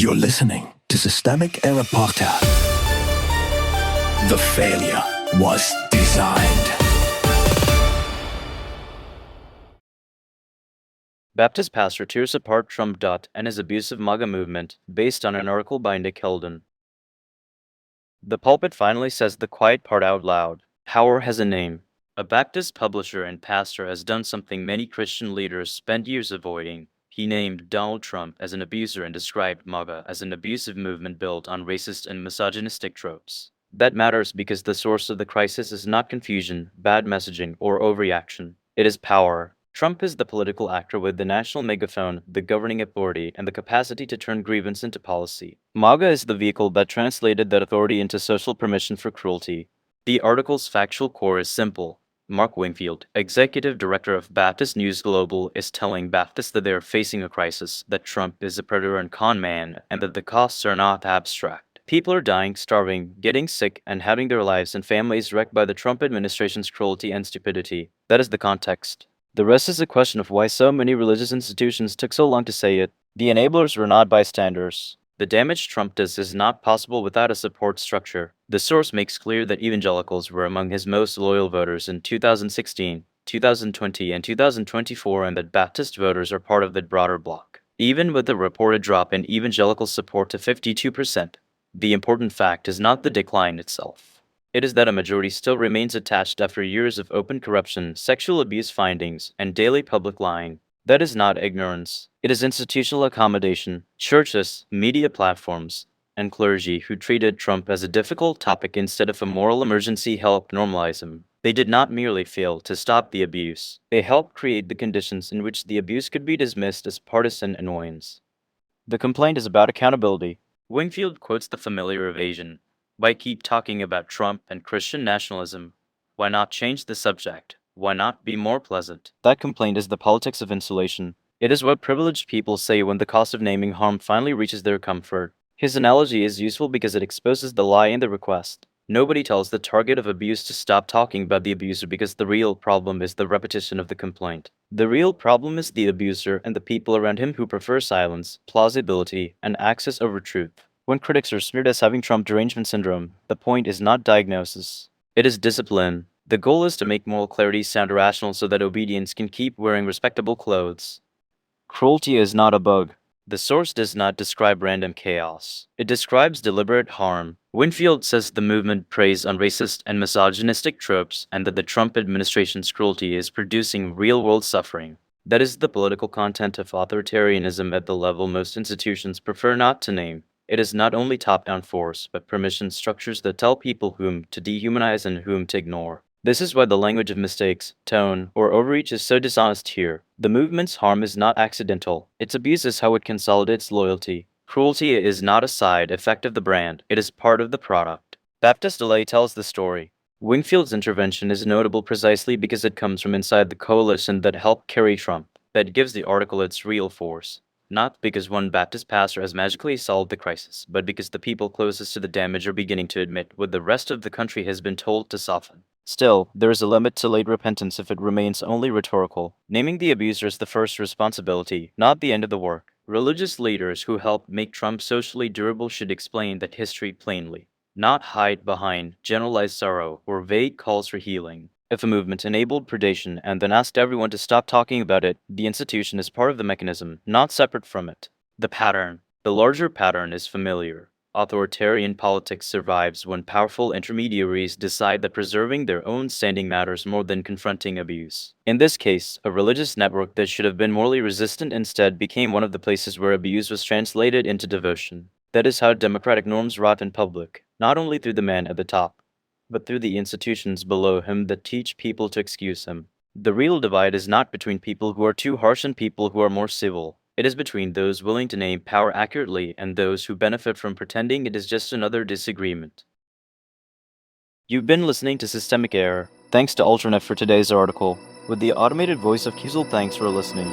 You're listening to Systemic Era Podcast. The failure was designed. Baptist pastor tears apart Trump and his abusive MAGA movement, based on an article by Nick Hilden. The Pulpit finally says the quiet part out loud. Power has a name. A Baptist publisher and pastor has done something many Christian leaders spent years avoiding. He named Donald Trump as an abuser and described MAGA as an abusive movement built on racist and misogynistic tropes. That matters because the source of the crisis is not confusion, bad messaging, or overreaction. It is power. Trump is the political actor with the national megaphone, the governing authority, and the capacity to turn grievance into policy. MAGA is the vehicle that translated that authority into social permission for cruelty. The article's factual core is simple. Mark Wingfield, executive director of Baptist News Global, is telling Baptists that they are facing a crisis, that Trump is a predator and con man, and that the costs are not abstract. People are dying, starving, getting sick, and having their lives and families wrecked by the Trump administration's cruelty and stupidity. That is the context. The rest is a question of why so many religious institutions took so long to say it. The enablers were not bystanders. The damage Trump does is not possible without a support structure. The source makes clear that evangelicals were among his most loyal voters in 2016, 2020, and 2024, and that Baptist voters are part of that broader bloc. Even with the reported drop in evangelical support to 52%, the important fact is not the decline itself. It is that a majority still remains attached after years of open corruption, sexual abuse findings, and daily public lying. That is not ignorance. It is institutional accommodation. Churches, media platforms, and clergy who treated Trump as a difficult topic instead of a moral emergency helped normalize him. They did not merely fail to stop the abuse. They helped create the conditions in which the abuse could be dismissed as partisan annoyance. The complaint is about accountability. Wingfield quotes the familiar evasion. Why keep talking about Trump and Christian nationalism? Why not change the subject? Why not be more pleasant? That complaint is the politics of insulation. It is what privileged people say when the cost of naming harm finally reaches their comfort. His analogy is useful because it exposes the lie in the request. Nobody tells the target of abuse to stop talking about the abuser because the real problem is the repetition of the complaint. The real problem is the abuser and the people around him who prefer silence, plausibility, and access over truth. When critics are smeared as having Trump derangement syndrome, the point is not diagnosis. It is discipline. The goal is to make moral clarity sound rational so that obedience can keep wearing respectable clothes. Cruelty is not a bug. The source does not describe random chaos. It describes deliberate harm. Wingfield says the movement preys on racist and misogynistic tropes and that the Trump administration's cruelty is producing real-world suffering. That is the political content of authoritarianism at the level most institutions prefer not to name. It is not only top-down force, but permission structures that tell people whom to dehumanize and whom to ignore. This is why the language of mistakes, tone, or overreach is so dishonest here. The movement's harm is not accidental. Its abuse is how it consolidates loyalty. Cruelty is not a side effect of the brand. It is part of the product. Baptist delay tells the story. Wingfield's intervention is notable precisely because it comes from inside the coalition that helped carry Trump, that gives the article its real force. Not because one Baptist pastor has magically solved the crisis, but because the people closest to the damage are beginning to admit what the rest of the country has been told to soften. Still, there is a limit to late repentance if it remains only rhetorical. Naming the abuser is the first responsibility, not the end of the work. Religious leaders who helped make Trump socially durable should explain that history plainly, not hide behind generalized sorrow or vague calls for healing. If a movement enabled predation and then asked everyone to stop talking about it, the institution is part of the mechanism, not separate from it. The pattern. The larger pattern is familiar. Authoritarian politics survives when powerful intermediaries decide that preserving their own standing matters more than confronting abuse. In this case, a religious network that should have been morally resistant instead became one of the places where abuse was translated into devotion. That is how democratic norms rot in public, not only through the man at the top, but through the institutions below him that teach people to excuse him. The real divide is not between people who are too harsh and people who are more civil. It is between those willing to name power accurately and those who benefit from pretending it is just another disagreement. You've been listening to Systemic Error. Thanks to Alternet for today's article. With the automated voice of Kiesel, thanks for listening.